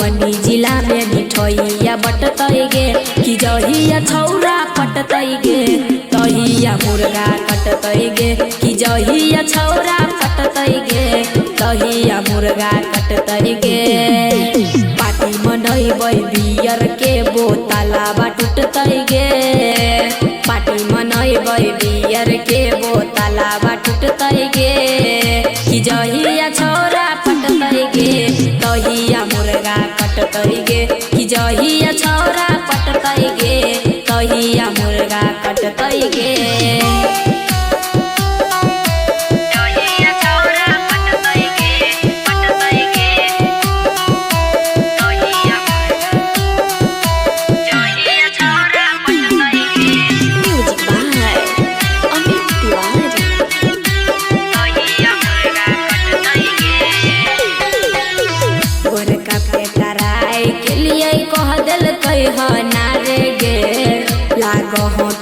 मधुबनी जिला में मिठैया बटतै गे कि जहिया छौरा पटतै गे तहिया मुर्गा कटतै गे कि जहिया छौरा पटतै गे तहिया मुर्गा कटतै गे। पार्टी मनैबै बियर के बोतलाबा टूटतै गे पार्टी मनैबै बियर के बोतलाबा टूटतै गे कि जहिया छौरा पटतै गे तहिया मुर्गा कटतै गे कि जहिया छौरा पटतै गे तहिया मुर्गा कटतै गे।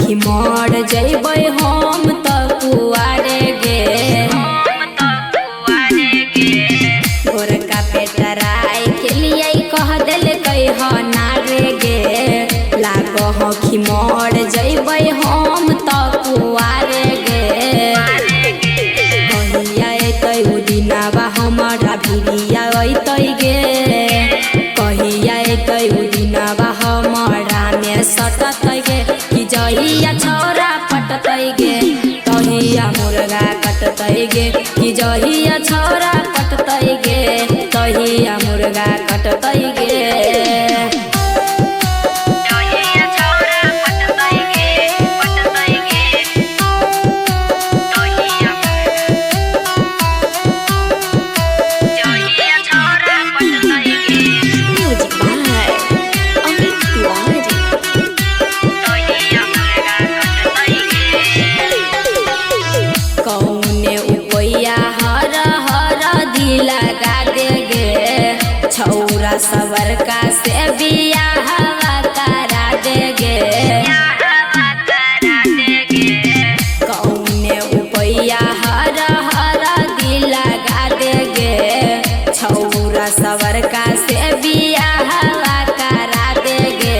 कि मर जैबै हम त कुआरे गे गोरका पेटराय के लिए कह देलकै ह नारे गे लागह कि मर जैबै हम त कुआरे गे। कहिया अतै उ दिनावा हमरा भिरिया अतै गे कहिया अतै उ दिनावा हमरा में सटतै गे कि जहिया छौरा पटतै गे तहिया मुर्गा कटतै गे कि जहिया छौरा पटतै गे तहिया मुर्गा कटतै गे। छौरा सवरका से बियाह करा दे गे कौने उपैया हर हर दिल लगा दे गे छौरा सवरका से बियाह करा दे गे।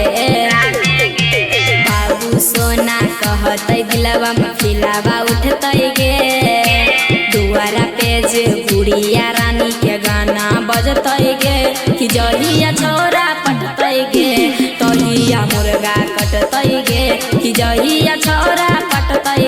बाबू सोना कहतै दिलवा में खिलावा उठतै गे दुआरा पे जे बुढ़िया रानी के गाना बजतै गे कि जहिया छौरा पटतै गे तहिया मुर्गा कटतै गे कि जहिया छौरा पटतै